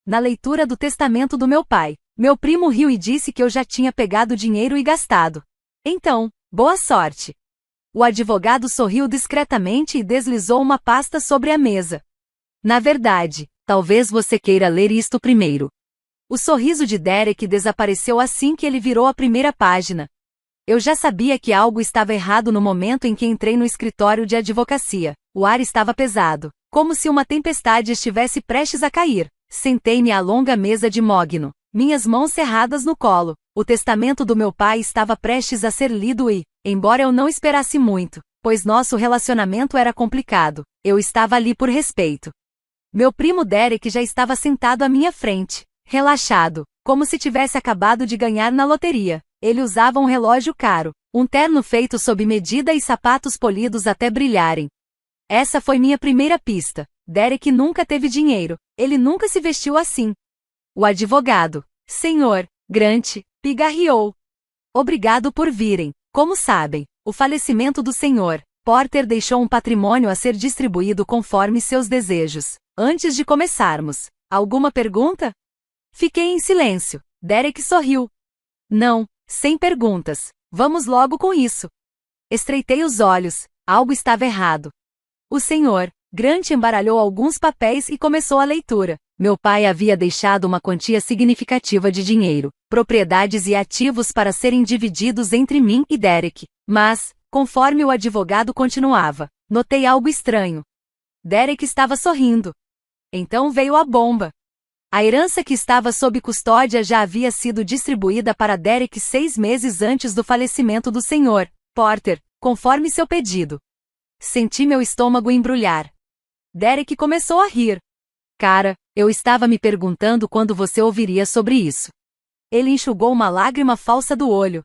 na leitura do testamento do meu pai. Meu primo riu e disse que eu já tinha pegado o dinheiro e gastado. Então, boa sorte. O advogado sorriu discretamente e deslizou uma pasta sobre a mesa. Na verdade, talvez você queira ler isto primeiro. O sorriso de Derek desapareceu assim que ele virou a primeira página. Eu já sabia que algo estava errado no momento em que entrei no escritório de advocacia. O ar estava pesado, como se uma tempestade estivesse prestes a cair. Sentei-me à longa mesa de mogno, minhas mãos cerradas no colo. O testamento do meu pai estava prestes a ser lido e, embora eu não esperasse muito, pois nosso relacionamento era complicado, eu estava ali por respeito. Meu primo Derek já estava sentado à minha frente, relaxado, como se tivesse acabado de ganhar na loteria. Ele usava um relógio caro, um terno feito sob medida e sapatos polidos até brilharem. Essa foi minha primeira pista. Derek nunca teve dinheiro, ele nunca se vestiu assim. O advogado, Sr. Grant, pigarreou. Obrigado por virem. Como sabem, o falecimento do Sr. Porter deixou um patrimônio a ser distribuído conforme seus desejos. Antes de começarmos, alguma pergunta? Fiquei em silêncio. Derek sorriu. Não, sem perguntas. Vamos logo com isso. Estreitei os olhos. Algo estava errado. O Sr. Grant embaralhou alguns papéis e começou a leitura. Meu pai havia deixado uma quantia significativa de dinheiro, propriedades e ativos para serem divididos entre mim e Derek. Mas, conforme o advogado continuava, notei algo estranho. Derek estava sorrindo. Então veio a bomba. A herança que estava sob custódia já havia sido distribuída para Derek 6 meses antes do falecimento do Sr. Porter, conforme seu pedido. Senti meu estômago embrulhar. Derek começou a rir. Cara, eu estava me perguntando quando você ouviria sobre isso. Ele enxugou uma lágrima falsa do olho.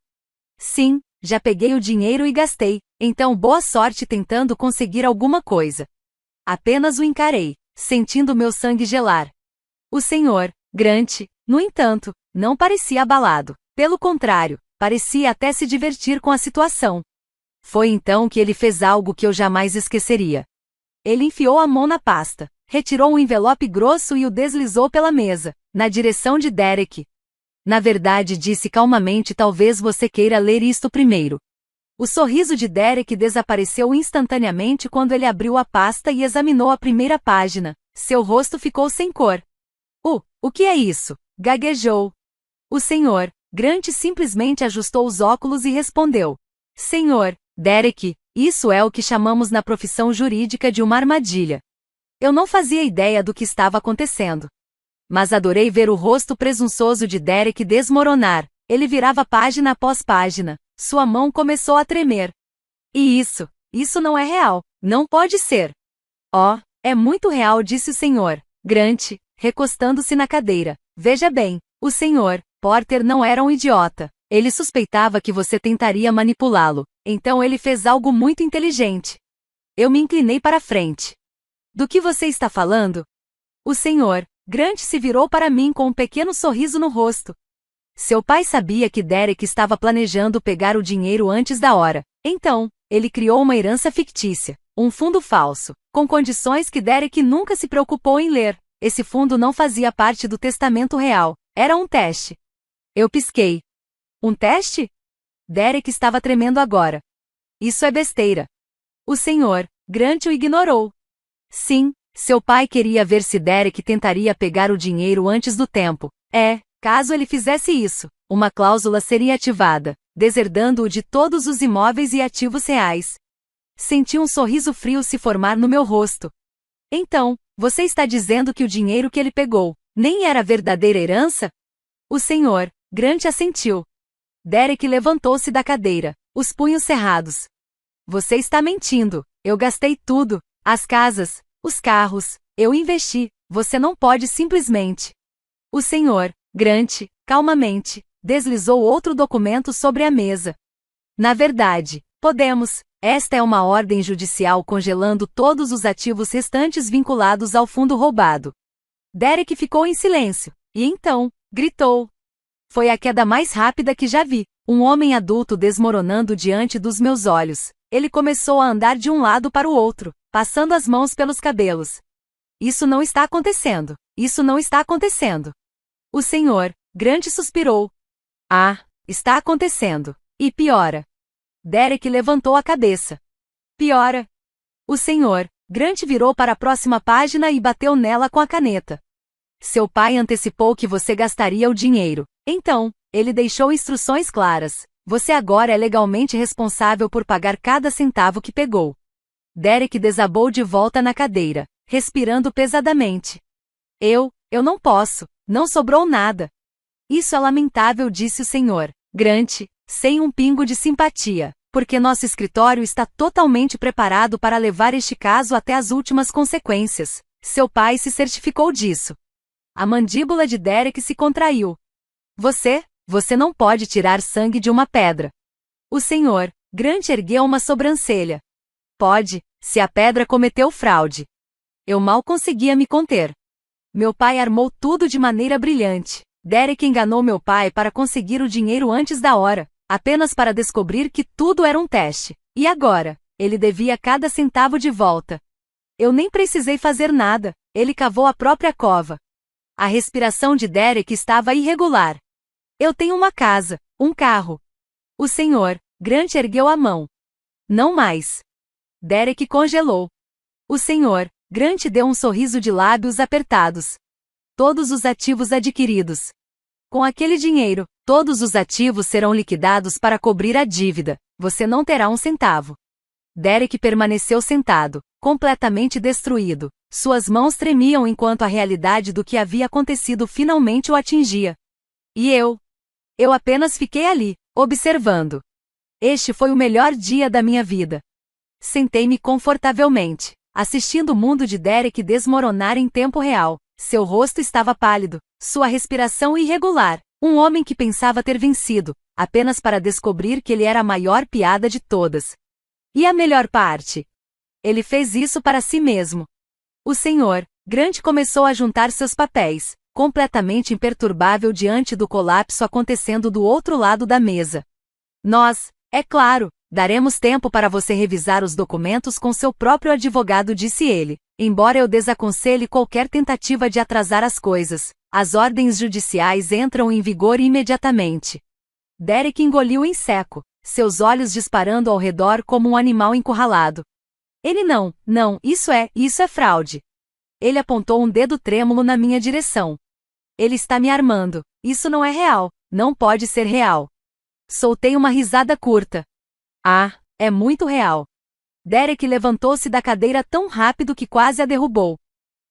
Sim, já peguei o dinheiro e gastei, então boa sorte tentando conseguir alguma coisa. Apenas o encarei, sentindo meu sangue gelar. O Sr. Grant, no entanto, não parecia abalado. Pelo contrário, parecia até se divertir com a situação. Foi então que ele fez algo que eu jamais esqueceria. Ele enfiou a mão na pasta, retirou um envelope grosso e o deslizou pela mesa, na direção de Derek. Na verdade, disse calmamente, talvez você queira ler isto primeiro. O sorriso de Derek desapareceu instantaneamente quando ele abriu a pasta e examinou a primeira página. Seu rosto ficou sem cor. O que é isso? Gaguejou. O Sr. Grant simplesmente ajustou os óculos e respondeu. Senhor Derek, isso é o que chamamos na profissão jurídica de uma armadilha. Eu não fazia ideia do que estava acontecendo. Mas adorei ver o rosto presunçoso de Derek desmoronar. Ele virava página após página. Sua mão começou a tremer. E isso não é real. Não pode ser. Oh, é muito real, disse o Sr. Grant, recostando-se na cadeira. Veja bem, o Sr. Porter não era um idiota. Ele suspeitava que você tentaria manipulá-lo, então ele fez algo muito inteligente. Eu me inclinei para a frente. Do que você está falando? O Sr. Grant se virou para mim com um pequeno sorriso no rosto. Seu pai sabia que Derek estava planejando pegar o dinheiro antes da hora. Então, ele criou uma herança fictícia, um fundo falso, com condições que Derek nunca se preocupou em ler. Esse fundo não fazia parte do testamento real. Era um teste. Eu pisquei. Um teste? Derek estava tremendo agora. Isso é besteira. O Sr. Grant o ignorou. Sim, seu pai queria ver se Derek tentaria pegar o dinheiro antes do tempo. Caso ele fizesse isso, uma cláusula seria ativada, deserdando-o de todos os imóveis e ativos reais. Senti um sorriso frio se formar no meu rosto. Então, você está dizendo que o dinheiro que ele pegou nem era verdadeira herança? O Sr. Grant assentiu. Derek levantou-se da cadeira, os punhos cerrados. Você está mentindo. Eu gastei tudo. As casas, os carros. Eu investi. Você não pode simplesmente. O Sr. Grant, calmamente, deslizou outro documento sobre a mesa. Na verdade, podemos. Esta é uma ordem judicial congelando todos os ativos restantes vinculados ao fundo roubado. Derek ficou em silêncio, e então, gritou. Foi a queda mais rápida que já vi. Um homem adulto desmoronando diante dos meus olhos. Ele começou a andar de um lado para o outro, passando as mãos pelos cabelos. Isso não está acontecendo. isso não está acontecendo. O Sr. Grant suspirou. Ah, está acontecendo. E piora. Derek levantou a cabeça. Piora. O Sr. Grant virou para a próxima página e bateu nela com a caneta. Seu pai antecipou que você gastaria o dinheiro. Então, ele deixou instruções claras. Você agora é legalmente responsável por pagar cada centavo que pegou. Derek desabou de volta na cadeira, respirando pesadamente. Eu não posso. Não sobrou nada. Isso é lamentável, disse o Sr. Grant, sem um pingo de simpatia, porque nosso escritório está totalmente preparado para levar este caso até as últimas consequências. Seu pai se certificou disso. A mandíbula de Derek se contraiu. Você não pode tirar sangue de uma pedra. O Sr. Grant ergueu uma sobrancelha. Pode, se a pedra cometeu fraude. Eu mal conseguia me conter. Meu pai armou tudo de maneira brilhante. Derek enganou meu pai para conseguir o dinheiro antes da hora, apenas para descobrir que tudo era um teste. E agora, ele devia cada centavo de volta. Eu nem precisei fazer nada, ele cavou a própria cova. A respiração de Derek estava irregular. Eu tenho uma casa, um carro. O Sr. Grant ergueu a mão. Não mais. Derek congelou. O Sr. Grant deu um sorriso de lábios apertados. Todos os ativos adquiridos. Com aquele dinheiro, todos os ativos serão liquidados para cobrir a dívida. Você não terá um centavo. Derek permaneceu sentado, completamente destruído. Suas mãos tremiam enquanto a realidade do que havia acontecido finalmente o atingia. E eu apenas fiquei ali, observando. Este foi o melhor dia da minha vida. Sentei-me confortavelmente, assistindo o mundo de Derek desmoronar em tempo real. Seu rosto estava pálido, sua respiração irregular. Um homem que pensava ter vencido, apenas para descobrir que ele era a maior piada de todas. E a melhor parte? Ele fez isso para si mesmo. O Sr. Grant começou a juntar seus papéis, completamente imperturbável diante do colapso acontecendo do outro lado da mesa. Nós, é claro, daremos tempo para você revisar os documentos com seu próprio advogado, disse ele. Embora eu desaconselhe qualquer tentativa de atrasar as coisas, as ordens judiciais entram em vigor imediatamente. Derek engoliu em seco, seus olhos disparando ao redor como um animal encurralado. Ele não, isso é fraude. Ele apontou um dedo trêmulo na minha direção. Ele está me armando. Isso não é real, não pode ser real. Soltei uma risada curta. Ah, é muito real. Derek levantou-se da cadeira tão rápido que quase a derrubou.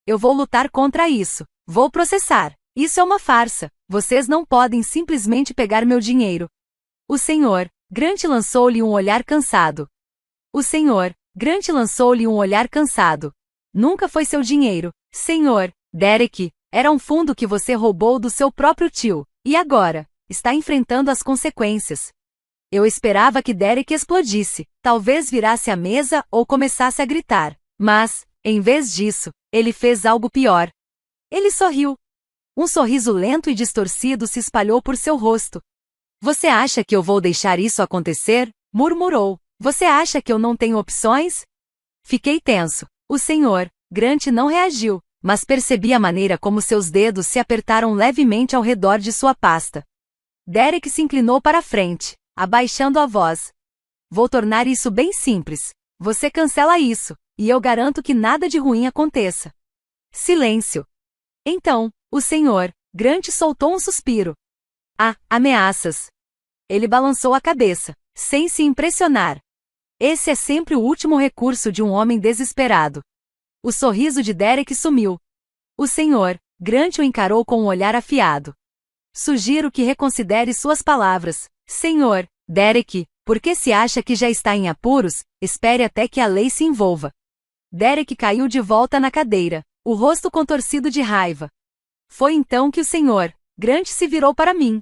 Eu vou lutar contra isso. Vou processar. Isso é uma farsa. Vocês não podem simplesmente pegar meu dinheiro. O Sr. Grant lançou-lhe um olhar cansado. O Sr. Grant lançou-lhe um olhar cansado. Nunca foi seu dinheiro, Sr. Derek. Era um fundo que você roubou do seu próprio tio. E agora, está enfrentando as consequências. Eu esperava que Derek explodisse, talvez virasse a mesa ou começasse a gritar. Mas, em vez disso, ele fez algo pior. Ele sorriu. Um sorriso lento e distorcido se espalhou por seu rosto. Você acha que eu vou deixar isso acontecer? Murmurou. Você acha que eu não tenho opções? Fiquei tenso. O Sr. Grant não reagiu, mas percebi a maneira como seus dedos se apertaram levemente ao redor de sua pasta. Derek se inclinou para a frente, abaixando a voz. Vou tornar isso bem simples. Você cancela isso, e eu garanto que nada de ruim aconteça. Silêncio. Então, o Sr. Grant soltou um suspiro. Ah, ameaças. Ele balançou a cabeça, sem se impressionar. Esse é sempre o último recurso de um homem desesperado. O sorriso de Derek sumiu. O Sr. Grant o encarou com um olhar afiado. Sugiro que reconsidere suas palavras, Sr. Derek, porque se acha que já está em apuros, espere até que a lei se envolva. Derek caiu de volta na cadeira, o rosto contorcido de raiva. Foi então que o Sr. Grant se virou para mim.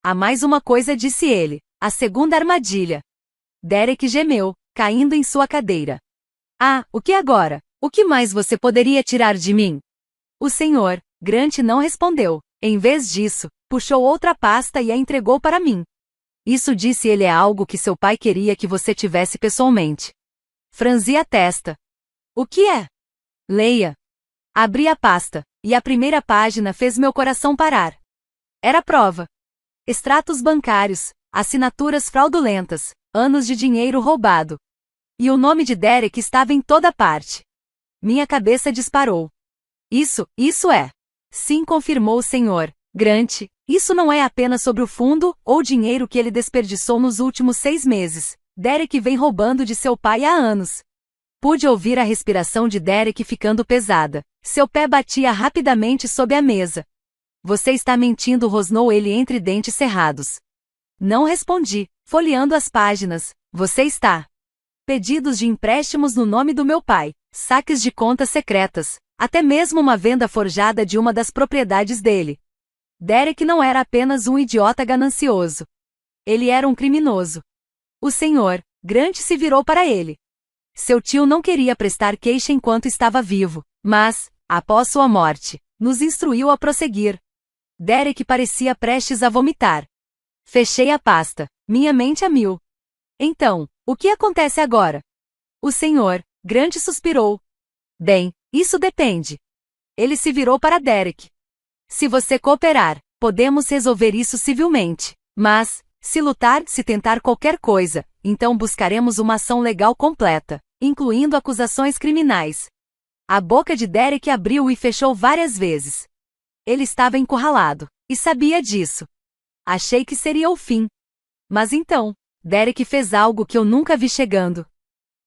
Há mais uma coisa, disse ele, a segunda armadilha. Derek gemeu, caindo em sua cadeira. Ah, o que agora? O que mais você poderia tirar de mim? O Sr. Grant não respondeu. Em vez disso, puxou outra pasta e a entregou para mim. Isso, disse ele, é algo que seu pai queria que você tivesse pessoalmente. Franzi a testa. O que é? Leia. Abri a pasta. E a primeira página fez meu coração parar. Era prova. Extratos bancários, assinaturas fraudulentas, anos de dinheiro roubado. E o nome de Derek estava em toda parte. Minha cabeça disparou. Isso é. Sim, confirmou o Sr. Grant, isso não é apenas sobre o fundo ou dinheiro que ele desperdiçou nos últimos 6 meses. Derek vem roubando de seu pai há anos. Pude ouvir a respiração de Derek ficando pesada. Seu pé batia rapidamente sob a mesa. Você está mentindo, rosnou ele entre dentes cerrados. Não respondi, folheando as páginas. Você está. Pedidos de empréstimos no nome do meu pai, saques de contas secretas, até mesmo uma venda forjada de uma das propriedades dele. Derek não era apenas um idiota ganancioso. Ele era um criminoso. O Sr. Grant se virou para ele. Seu tio não queria prestar queixa enquanto estava vivo, mas, após sua morte, nos instruiu a prosseguir. Derek parecia prestes a vomitar. Fechei a pasta, minha mente a mil. Então, o que acontece agora? O Sr. Grant suspirou. Bem, isso depende. Ele se virou para Derek. Se você cooperar, podemos resolver isso civilmente. Mas, se lutar, se tentar qualquer coisa, então buscaremos uma ação legal completa, incluindo acusações criminais. A boca de Derek abriu e fechou várias vezes. Ele estava encurralado, e sabia disso. Achei que seria o fim. Mas então, Derek fez algo que eu nunca vi chegando.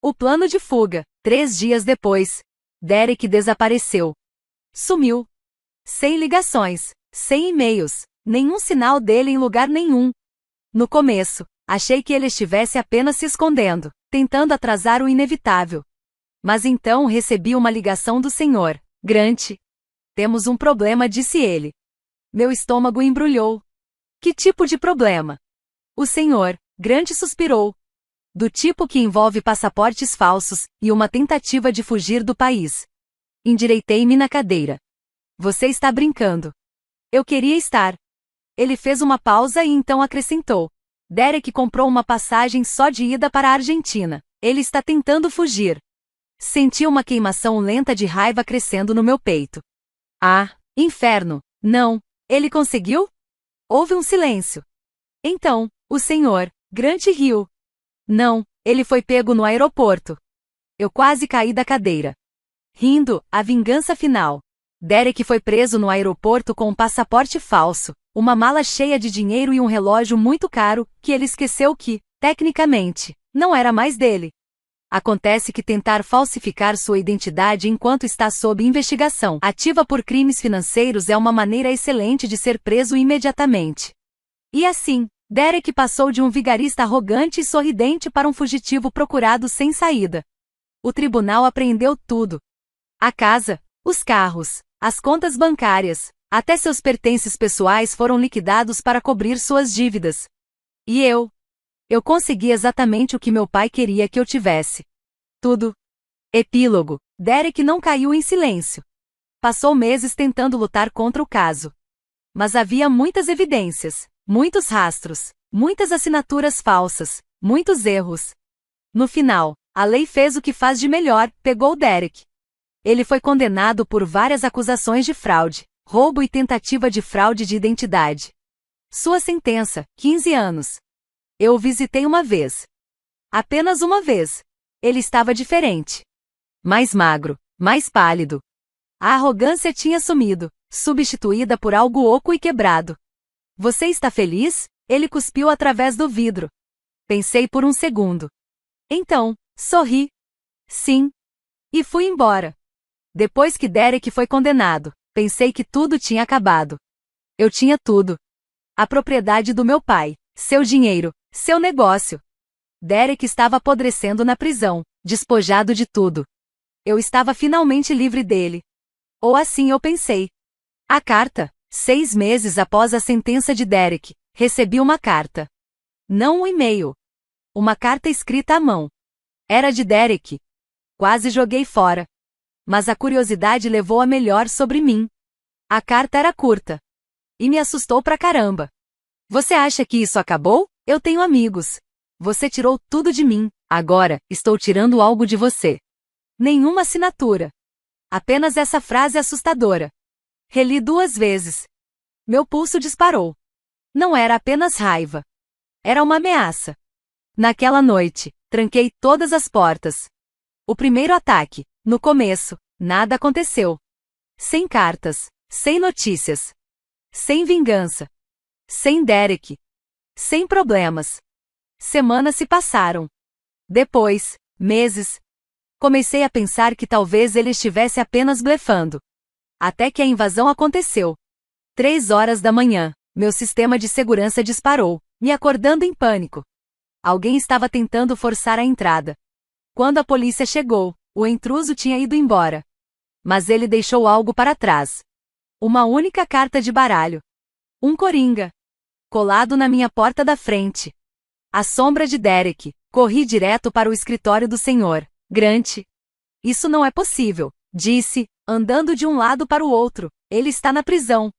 O plano de fuga. 3 dias depois, Derek desapareceu. Sumiu. Sem ligações, sem e-mails, nenhum sinal dele em lugar nenhum. No começo, achei que ele estivesse apenas se escondendo, tentando atrasar o inevitável. Mas então recebi uma ligação do Sr. Grant. Temos um problema, disse ele. Meu estômago embrulhou. Que tipo de problema? O Sr. Grant suspirou. Do tipo que envolve passaportes falsos e uma tentativa de fugir do país. Endireitei-me na cadeira. Você está brincando. Eu queria estar. Ele fez uma pausa e então acrescentou. Derek comprou uma passagem só de ida para a Argentina. Ele está tentando fugir. Senti uma queimação lenta de raiva crescendo no meu peito. Ah, inferno! Não! Ele conseguiu? Houve um silêncio. Então, o Sr. Grant riu. Não, ele foi pego no aeroporto. Eu quase caí da cadeira. Rindo, a vingança final. Derek foi preso no aeroporto com um passaporte falso, uma mala cheia de dinheiro e um relógio muito caro, que ele esqueceu que, tecnicamente, não era mais dele. Acontece que tentar falsificar sua identidade enquanto está sob investigação ativa por crimes financeiros é uma maneira excelente de ser preso imediatamente. E assim, Derek passou de um vigarista arrogante e sorridente para um fugitivo procurado sem saída. O tribunal apreendeu tudo. A casa, os carros, as contas bancárias, até seus pertences pessoais foram liquidados para cobrir suas dívidas. E eu consegui exatamente o que meu pai queria que eu tivesse. Tudo. Epílogo. Derek não caiu em silêncio. Passou meses tentando lutar contra o caso. Mas havia muitas evidências, muitos rastros, muitas assinaturas falsas, muitos erros. No final, a lei fez o que faz de melhor, pegou Derek. Ele foi condenado por várias acusações de fraude, roubo e tentativa de fraude de identidade. Sua sentença, 15 anos. Eu o visitei uma vez. Apenas uma vez. Ele estava diferente. Mais magro, mais pálido. A arrogância tinha sumido, substituída por algo oco e quebrado. Você está feliz? Ele cuspiu através do vidro. Pensei por um segundo. Então, sorri. Sim. E fui embora. Depois que Derek foi condenado, pensei que tudo tinha acabado. Eu tinha tudo. A propriedade do meu pai, seu dinheiro, seu negócio. Derek estava apodrecendo na prisão, despojado de tudo. Eu estava finalmente livre dele. Ou assim eu pensei. A carta. 6 meses após a sentença de Derek, recebi uma carta. Não um e-mail. Uma carta escrita à mão. Era de Derek. Quase joguei fora. Mas a curiosidade levou a melhor sobre mim. A carta era curta. E me assustou pra caramba. Você acha que isso acabou? Eu tenho amigos. Você tirou tudo de mim, agora, estou tirando algo de você. Nenhuma assinatura. Apenas essa frase assustadora. Reli 2 vezes. Meu pulso disparou. Não era apenas raiva. Era uma ameaça. Naquela noite, tranquei todas as portas. O primeiro ataque, no começo, nada aconteceu. Sem cartas, sem notícias. Sem vingança. Sem Derek. Sem problemas. Semanas se passaram. Depois, meses. Comecei a pensar que talvez ele estivesse apenas blefando. Até que a invasão aconteceu. 3 horas da manhã, meu sistema de segurança disparou, me acordando em pânico. Alguém estava tentando forçar a entrada. Quando a polícia chegou, o intruso tinha ido embora. Mas ele deixou algo para trás. Uma única carta de baralho. Um coringa. Colado na minha porta da frente. A sombra de Derek. Corri direto para o escritório do Sr. Grant. Isso não é possível, disse, andando de um lado para o outro. Ele está na prisão.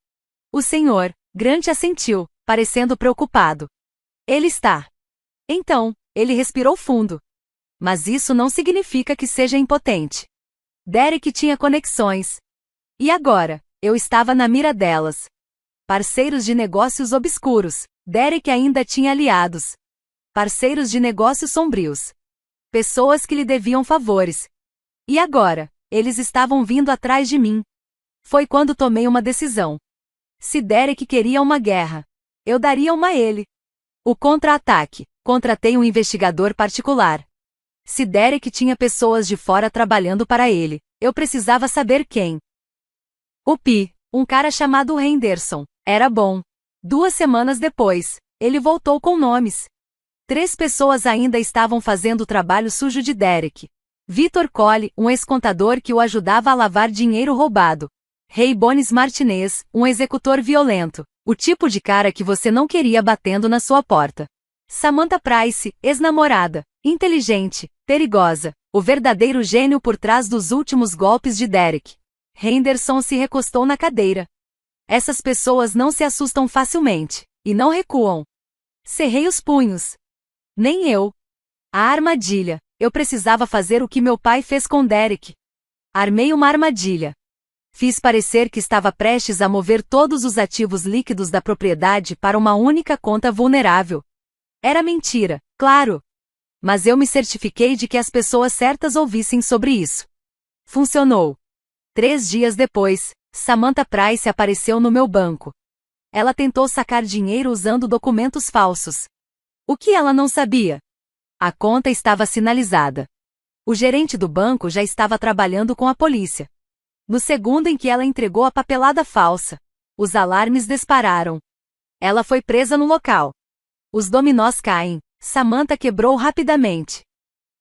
O Sr. Grant assentiu, parecendo preocupado. Ele está. Então, ele respirou fundo. Mas isso não significa que seja impotente. Derek tinha conexões. E agora, eu estava na mira delas. Parceiros de negócios obscuros. Derek ainda tinha aliados. Parceiros de negócios sombrios. Pessoas que lhe deviam favores. E agora, eles estavam vindo atrás de mim. Foi quando tomei uma decisão. Se Derek queria uma guerra, eu daria uma a ele. O contra-ataque. Contratei um investigador particular. Se Derek tinha pessoas de fora trabalhando para ele, eu precisava saber quem. O Pi, um cara chamado Henderson, era bom. 2 semanas depois, ele voltou com nomes. 3 pessoas ainda estavam fazendo o trabalho sujo de Derek. Victor Cole, um ex-contador que o ajudava a lavar dinheiro roubado. Ray Bones Martinez, um executor violento. O tipo de cara que você não queria batendo na sua porta. Samantha Price, ex-namorada. Inteligente, perigosa. O verdadeiro gênio por trás dos últimos golpes de Derek. Henderson se recostou na cadeira. Essas pessoas não se assustam facilmente. E não recuam. Cerrei os punhos. Nem eu. A armadilha. Eu precisava fazer o que meu pai fez com Derek. Armei uma armadilha. Fiz parecer que estava prestes a mover todos os ativos líquidos da propriedade para uma única conta vulnerável. Era mentira, claro. Mas eu me certifiquei de que as pessoas certas ouvissem sobre isso. Funcionou. 3 dias depois, Samantha Price apareceu no meu banco. Ela tentou sacar dinheiro usando documentos falsos. O que ela não sabia? A conta estava sinalizada. O gerente do banco já estava trabalhando com a polícia. No segundo em que ela entregou a papelada falsa, os alarmes dispararam. Ela foi presa no local. Os dominós caem. Samantha quebrou rapidamente.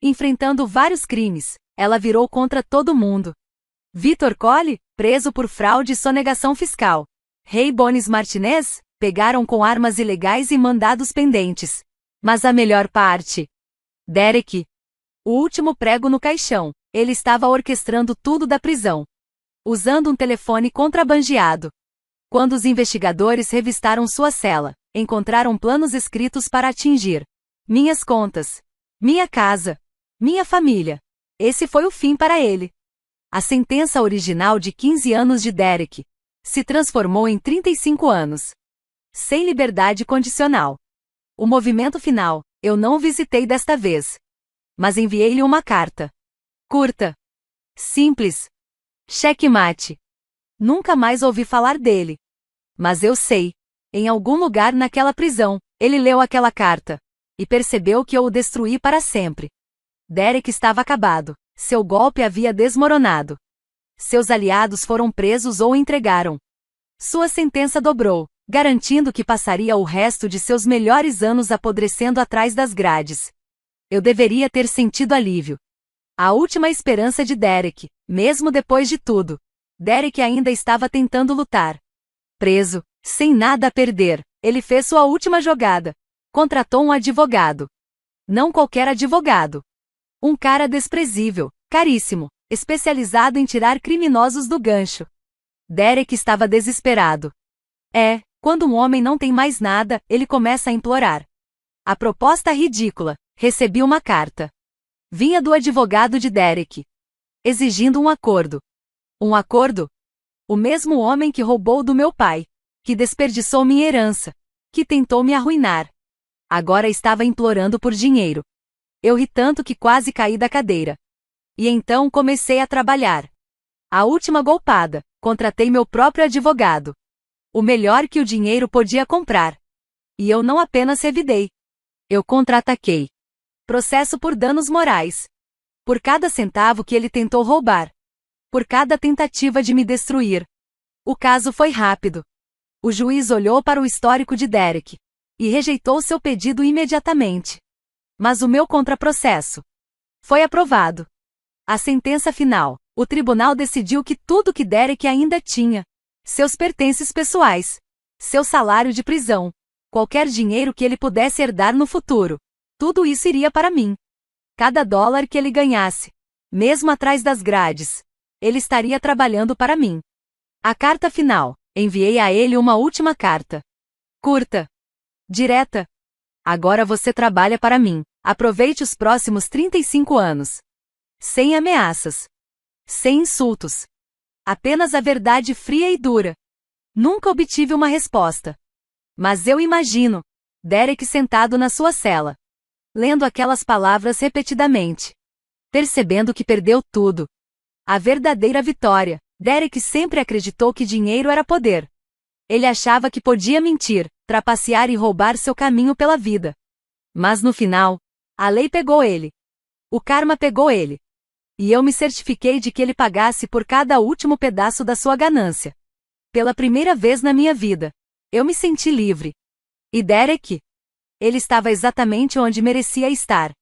Enfrentando vários crimes, ela virou contra todo mundo. Victor Cole, preso por fraude e sonegação fiscal. Ray Bones Martinez, pegaram com armas ilegais e mandados pendentes. Mas a melhor parte. Derek. O último prego no caixão. Ele estava orquestrando tudo da prisão. Usando um telefone contrabandeado. Quando os investigadores revistaram sua cela, encontraram planos escritos para atingir minhas contas, minha casa, minha família. Esse foi o fim para ele. A sentença original de 15 anos de Derek se transformou em 35 anos. Sem liberdade condicional. O movimento final, eu não o visitei desta vez. Mas enviei-lhe uma carta. Curta. Simples. Checkmate. Nunca mais ouvi falar dele. Mas eu sei. Em algum lugar naquela prisão, ele leu aquela carta. E percebeu que eu o destruí para sempre. Derek estava acabado. Seu golpe havia desmoronado. Seus aliados foram presos ou entregaram. Sua sentença dobrou, garantindo que passaria o resto de seus melhores anos apodrecendo atrás das grades. Eu deveria ter sentido alívio. A última esperança de Derek, mesmo depois de tudo. Derek ainda estava tentando lutar. Preso, sem nada a perder, ele fez sua última jogada. Contratou um advogado. Não qualquer advogado. Um cara desprezível, caríssimo, especializado em tirar criminosos do gancho. Derek estava desesperado. Quando um homem não tem mais nada, ele começa a implorar. A proposta ridícula. Recebi uma carta. Vinha do advogado de Derek. Exigindo um acordo. Um acordo? O mesmo homem que roubou do meu pai, que desperdiçou minha herança, que tentou me arruinar. Agora estava implorando por dinheiro. Eu ri tanto que quase caí da cadeira. E então comecei a trabalhar. A última golpada, contratei meu próprio advogado. O melhor que o dinheiro podia comprar. E eu não apenas revidei. Eu contra-ataquei. Processo por danos morais. Por cada centavo que ele tentou roubar. Por cada tentativa de me destruir. O caso foi rápido. O juiz olhou para o histórico de Derek e rejeitou seu pedido imediatamente. Mas o meu contraprocesso foi aprovado. A sentença final, o tribunal decidiu que tudo que Derek ainda tinha, seus pertences pessoais, seu salário de prisão, qualquer dinheiro que ele pudesse herdar no futuro, tudo isso iria para mim. Cada dólar que ele ganhasse, mesmo atrás das grades, ele estaria trabalhando para mim. A carta final, enviei a ele uma última carta. Curta. Direta. Agora você trabalha para mim. Aproveite os próximos 35 anos. Sem ameaças. Sem insultos. Apenas a verdade fria e dura. Nunca obtive uma resposta. Mas eu imagino Derek sentado na sua cela, lendo aquelas palavras repetidamente. Percebendo que perdeu tudo. A verdadeira vitória. Derek sempre acreditou que dinheiro era poder. Ele achava que podia mentir, trapacear e roubar seu caminho pela vida. Mas no final, a lei pegou ele. O karma pegou ele. E eu me certifiquei de que ele pagasse por cada último pedaço da sua ganância. Pela primeira vez na minha vida, eu me senti livre. E Derek? Ele estava exatamente onde merecia estar.